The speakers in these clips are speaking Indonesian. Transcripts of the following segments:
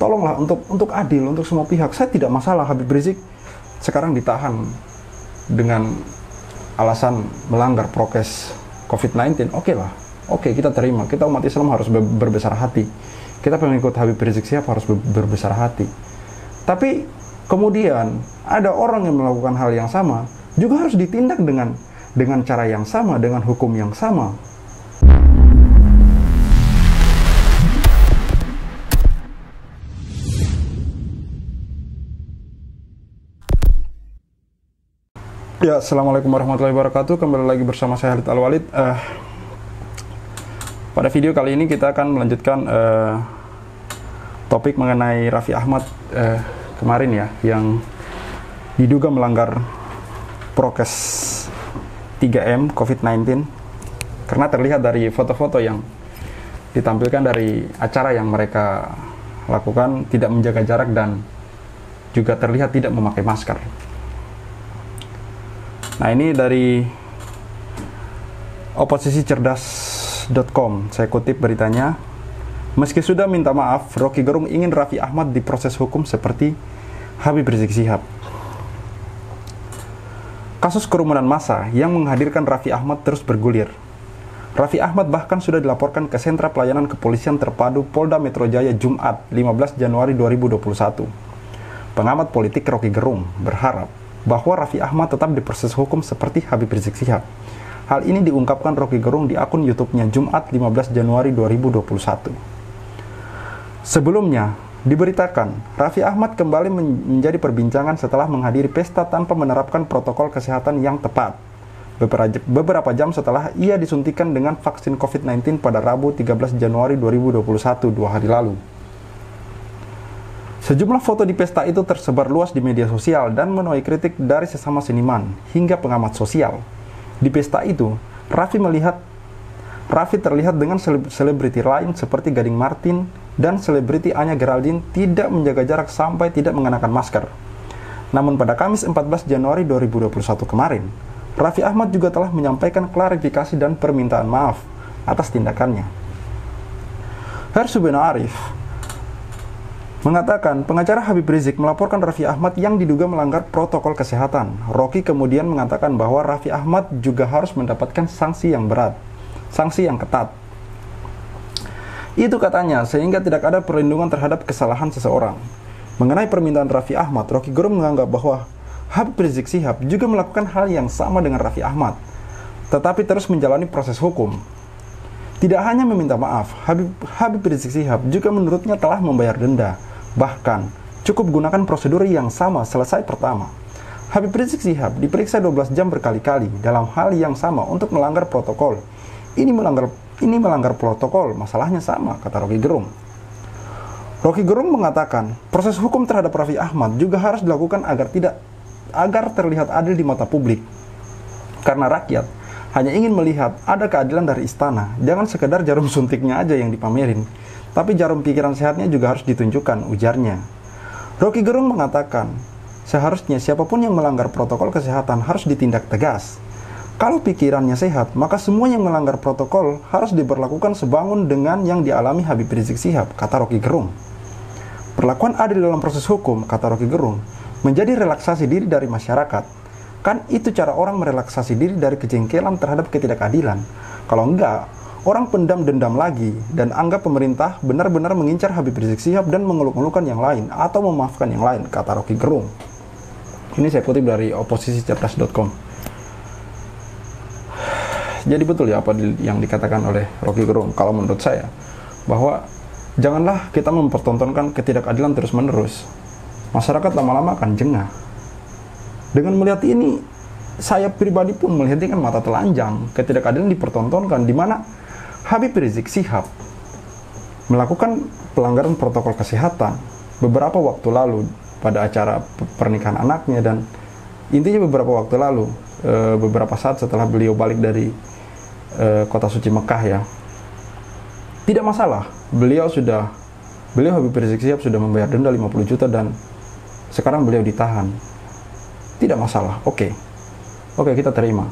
tolonglah untuk adil untuk semua pihak. Saya tidak masalah Habib Rizik sekarang ditahan dengan alasan melanggar prokes COVID-19. Oke lah, oke, kita terima. Kita umat Islam harus berbesar hati. Kita pengikut Habib Rizik Syihab harus berbesar hati. Tapi kemudian ada orang yang melakukan hal yang sama juga harus ditindak dengan cara yang sama, dengan hukum yang sama. Ya, assalamualaikum warahmatullahi wabarakatuh. Kembali lagi bersama saya Khalid Al-Walid. Pada video kali ini kita akan melanjutkan topik mengenai Raffi Ahmad kemarin ya, yang diduga melanggar prokes 3M COVID-19 karena terlihat dari foto-foto yang ditampilkan dari acara yang mereka lakukan tidak menjaga jarak dan juga terlihat tidak memakai masker. Nah, ini dari oposisicerdas.com, saya kutip beritanya. Meski sudah minta maaf, Rocky Gerung ingin Raffi Ahmad diproses hukum seperti Habib Rizik Syihab. Kasus kerumunan massa yang menghadirkan Raffi Ahmad terus bergulir. Raffi Ahmad bahkan sudah dilaporkan ke Sentra Pelayanan Kepolisian Terpadu Polda Metro Jaya Jumat 15 Januari 2021. Pengamat politik Rocky Gerung berharap bahwa Raffi Ahmad tetap diproses hukum seperti Habib Rizik Syihab. Hal ini diungkapkan Rocky Gerung di akun YouTube-nya Jumat 15 Januari 2021. Sebelumnya, diberitakan Raffi Ahmad kembali menjadi perbincangan setelah menghadiri pesta tanpa menerapkan protokol kesehatan yang tepat. Beberapa jam setelah ia disuntikan dengan vaksin COVID-19 pada Rabu 13 Januari 2021, 2 hari lalu. Sejumlah foto di pesta itu tersebar luas di media sosial dan menuai kritik dari sesama seniman hingga pengamat sosial. Di pesta itu, Raffi terlihat dengan selebriti lain seperti Gading Martin dan selebriti Anya Geraldine tidak menjaga jarak sampai tidak mengenakan masker. Namun pada Kamis 14 Januari 2021 kemarin, Raffi Ahmad juga telah menyampaikan klarifikasi dan permintaan maaf atas tindakannya. Hersubena Arif mengatakan pengacara Habib Rizik melaporkan Raffi Ahmad yang diduga melanggar protokol kesehatan. Rocky kemudian mengatakan bahwa Raffi Ahmad juga harus mendapatkan sanksi yang berat, sanksi yang ketat. Itu katanya, sehingga tidak ada perlindungan terhadap kesalahan seseorang. Mengenai permintaan Raffi Ahmad, Rocky Gerung menganggap bahwa Habib Rizik Syihab juga melakukan hal yang sama dengan Raffi Ahmad, tetapi terus menjalani proses hukum. Tidak hanya meminta maaf, Habib Rizik Syihab juga menurutnya telah membayar denda. Bahkan, cukup gunakan prosedur yang sama selesai pertama. Habib Rizik Syihab diperiksa 12 jam berkali-kali dalam hal yang sama untuk melanggar protokol. Ini melanggar protokol, masalahnya sama, kata Rocky Gerung. Rocky Gerung mengatakan, proses hukum terhadap Raffi Ahmad juga harus dilakukan agar terlihat adil di mata publik. Karena rakyat hanya ingin melihat ada keadilan dari istana, jangan sekedar jarum suntiknya aja yang dipamerin, tapi jarum pikiran sehatnya juga harus ditunjukkan, ujarnya. Rocky Gerung mengatakan, seharusnya siapapun yang melanggar protokol kesehatan harus ditindak tegas. Kalau pikirannya sehat, maka semua yang melanggar protokol harus diberlakukan sebangun dengan yang dialami Habib Rizik Syihab, kata Rocky Gerung. Perlakuan adil dalam proses hukum, kata Rocky Gerung, menjadi relaksasi diri dari masyarakat. Kan itu cara orang merelaksasi diri dari kejengkelan terhadap ketidakadilan. Kalau enggak, orang pendam dendam lagi dan anggap pemerintah benar-benar mengincar Habib Rizik Syihab dan mengeluk-elukan yang lain atau memaafkan yang lain, kata Rocky Gerung. Ini saya kutip dari oposisicerdas.com. Jadi betul ya apa yang dikatakan oleh Rocky Gerung, kalau menurut saya, bahwa janganlah kita mempertontonkan ketidakadilan terus-menerus. Masyarakat lama-lama akan jengah. Dengan melihat ini, saya pribadi pun melihat dengan mata telanjang ketidakadilan dipertontonkan, di mana Habib Rizik Syihab melakukan pelanggaran protokol kesehatan beberapa waktu lalu pada acara pernikahan anaknya, dan intinya beberapa waktu lalu, beberapa saat setelah beliau balik dari kota suci Mekah ya. Tidak masalah, beliau Habib Rizik Syihab sudah membayar denda 50 juta dan sekarang beliau ditahan. Tidak masalah, oke, kita terima.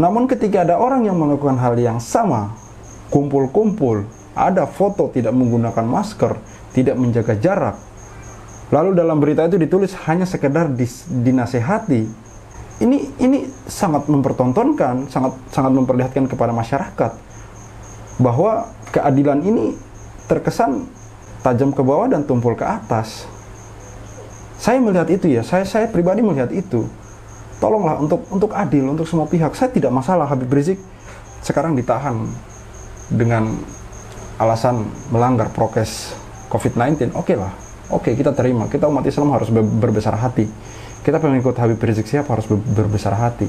Namun ketika ada orang yang melakukan hal yang sama, kumpul-kumpul, ada foto tidak menggunakan masker, tidak menjaga jarak. Lalu dalam berita itu ditulis hanya sekedar dinasehati. Ini sangat mempertontonkan, sangat memperlihatkan kepada masyarakat bahwa keadilan ini terkesan tajam ke bawah dan tumpul ke atas. Saya melihat itu ya, saya pribadi melihat itu. Tolonglah untuk adil untuk semua pihak. Saya tidak masalah Habib Rizik sekarang ditahan dengan alasan melanggar prokes COVID-19. Oke lah, oke, kita terima. Kita umat Islam harus berbesar hati. Kita pengikut Habib Rizik Syihab harus berbesar hati.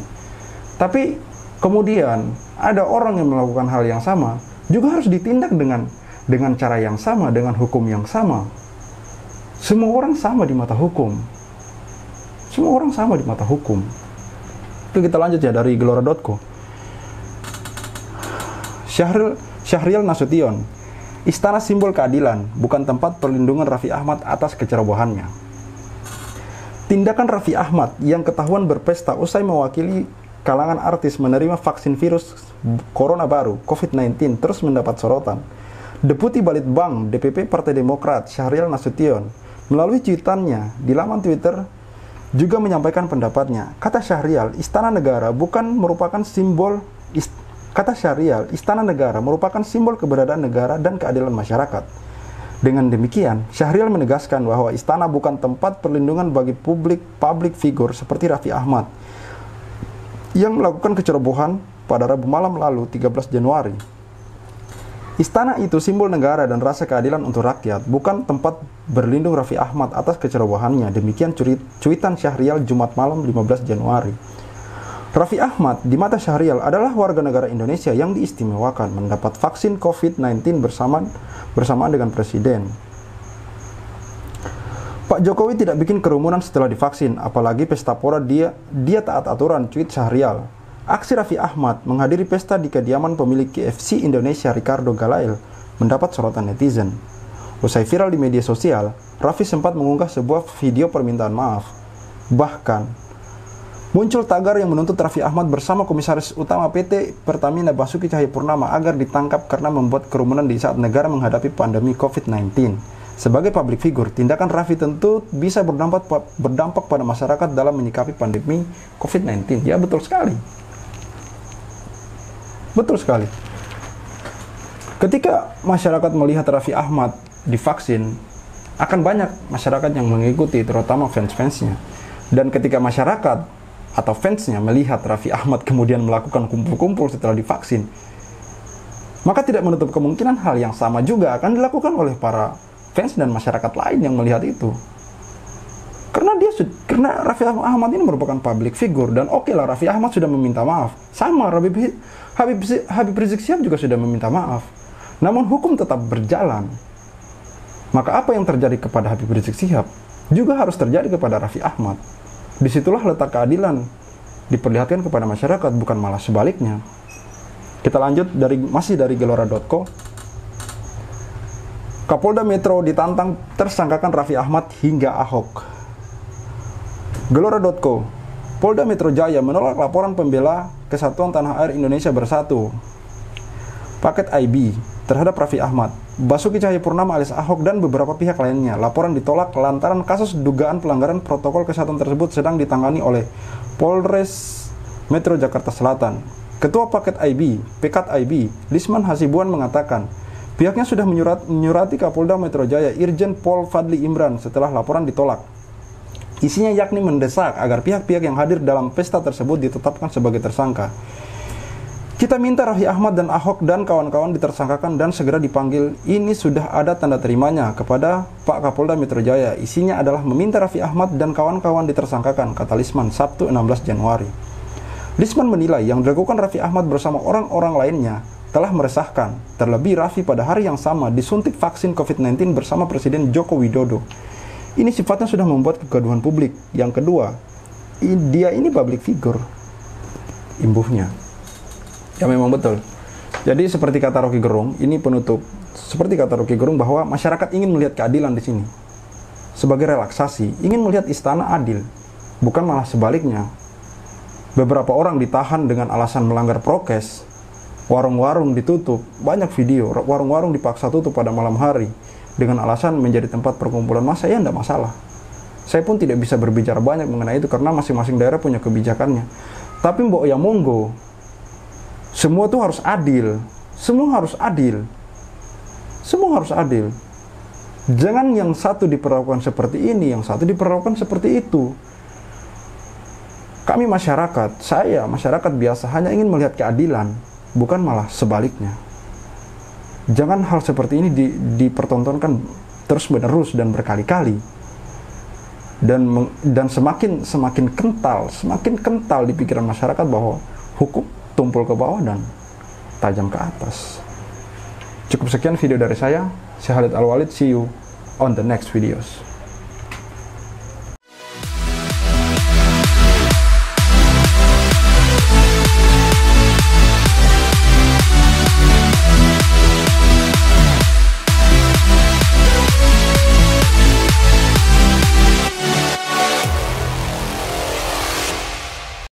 Tapi kemudian ada orang yang melakukan hal yang sama juga harus ditindak dengan cara yang sama, dengan hukum yang sama. Semua orang sama di mata hukum. Semua orang sama di mata hukum. Itu kita lanjut ya dari gelora.co. Syahrial Nasution, istana simbol keadilan, bukan tempat perlindungan Raffi Ahmad atas kecerobohannya. Tindakan Raffi Ahmad yang ketahuan berpesta usai mewakili kalangan artis menerima vaksin virus corona baru COVID-19 terus mendapat sorotan. Deputi Balitbang DPP Partai Demokrat Syahrial Nasution melalui cuitannya di laman Twitter juga menyampaikan pendapatnya. Kata Syahrial, istana negara merupakan simbol keberadaan negara dan keadilan masyarakat. Dengan demikian, Syahrial menegaskan bahwa istana bukan tempat perlindungan bagi public figure seperti Raffi Ahmad yang melakukan kecerobohan pada Rabu malam lalu 13 Januari. Istana itu simbol negara dan rasa keadilan untuk rakyat, bukan tempat berlindung Raffi Ahmad atas kecerobohannya. Demikian cuitan Syahrial Jumat malam 15 Januari. Raffi Ahmad di mata Syahrial adalah warga negara Indonesia yang diistimewakan mendapat vaksin COVID-19 bersamaan dengan Presiden. Pak Jokowi tidak bikin kerumunan setelah divaksin, apalagi pesta pora dia taat aturan, tweet Syahrial. Aksi Raffi Ahmad menghadiri pesta di kediaman pemilik KFC Indonesia Ricardo Galail mendapat sorotan netizen. Usai viral di media sosial, Raffi sempat mengunggah sebuah video permintaan maaf. Bahkan, muncul tagar yang menuntut Raffi Ahmad bersama Komisaris Utama PT Pertamina Basuki Cahayapurnama agar ditangkap karena membuat kerumunan di saat negara menghadapi pandemi COVID-19. Sebagai public figure, tindakan Raffi tentu bisa berdampak pada masyarakat dalam menyikapi pandemi COVID-19. Ya, betul sekali. Betul sekali. Ketika masyarakat melihat Raffi Ahmad divaksin, akan banyak masyarakat yang mengikuti, terutama fans-fansnya. Dan ketika masyarakat atau fansnya melihat Raffi Ahmad kemudian melakukan kumpul-kumpul setelah divaksin, maka tidak menutup kemungkinan hal yang sama juga akan dilakukan oleh para fans dan masyarakat lain yang melihat itu. Karena Raffi Ahmad ini merupakan public figure, dan oke lah, Raffi Ahmad sudah meminta maaf. Sama Habib Rizik Syihab juga sudah meminta maaf. Namun hukum tetap berjalan. Maka apa yang terjadi kepada Habib Rizik Syihab juga harus terjadi kepada Raffi Ahmad. Disitulah letak keadilan diperlihatkan kepada masyarakat, bukan malah sebaliknya. Kita lanjut masih dari gelora.co. Kapolda Metro ditantang tersangkakan Raffi Ahmad hingga Ahok. Gelora.co, Polda Metro Jaya menolak laporan pembela Kesatuan Tanah Air Indonesia Bersatu paket IB terhadap Raffi Ahmad, Basuki Cahayapurnama alias Ahok, dan beberapa pihak lainnya. Laporan ditolak lantaran kasus dugaan pelanggaran protokol kesehatan tersebut sedang ditangani oleh Polres Metro Jakarta Selatan. Ketua paket IB, Pekat IB, Lisman Hasibuan mengatakan, pihaknya sudah menyurati Kapolda Metro Jaya Irjen Pol Fadli Imran setelah laporan ditolak. Isinya yakni mendesak agar pihak-pihak yang hadir dalam pesta tersebut ditetapkan sebagai tersangka. Kita minta Raffi Ahmad dan Ahok dan kawan-kawan ditersangkakan dan segera dipanggil. Ini sudah ada tanda terimanya kepada Pak Kapolda Metro Jaya. Isinya adalah meminta Raffi Ahmad dan kawan-kawan ditersangkakan, kata Lisman Sabtu 16 Januari. Lisman menilai yang dilakukan Raffi Ahmad bersama orang-orang lainnya telah meresahkan. Terlebih Raffi pada hari yang sama disuntik vaksin COVID-19 bersama Presiden Joko Widodo. Ini sifatnya sudah membuat kegaduhan publik. Yang kedua, dia ini public figure, imbuhnya. Ya memang betul. Jadi seperti kata Rocky Gerung, ini penutup. Seperti kata Rocky Gerung bahwa masyarakat ingin melihat keadilan di sini. Sebagai relaksasi, ingin melihat istana adil, bukan malah sebaliknya. Beberapa orang ditahan dengan alasan melanggar prokes, Warung-warung ditutup, banyak video, warung-warung dipaksa tutup pada malam hari dengan alasan menjadi tempat perkumpulan massa, ya tidak masalah. Saya pun tidak bisa berbicara banyak mengenai itu karena masing-masing daerah punya kebijakannya. Tapi mbok ya monggo, semua tuh harus adil, semua harus adil, semua harus adil. Jangan yang satu diperlakukan seperti ini, yang satu diperlakukan seperti itu. Kami masyarakat, saya masyarakat biasa hanya ingin melihat keadilan, bukan malah sebaliknya. Jangan hal seperti ini dipertontonkan terus-menerus dan berkali-kali. Dan semakin kental di pikiran masyarakat bahwa hukum tumpul ke bawah dan tajam ke atas. Cukup sekian video dari saya. Khalid Al-Walid, see you on the next videos.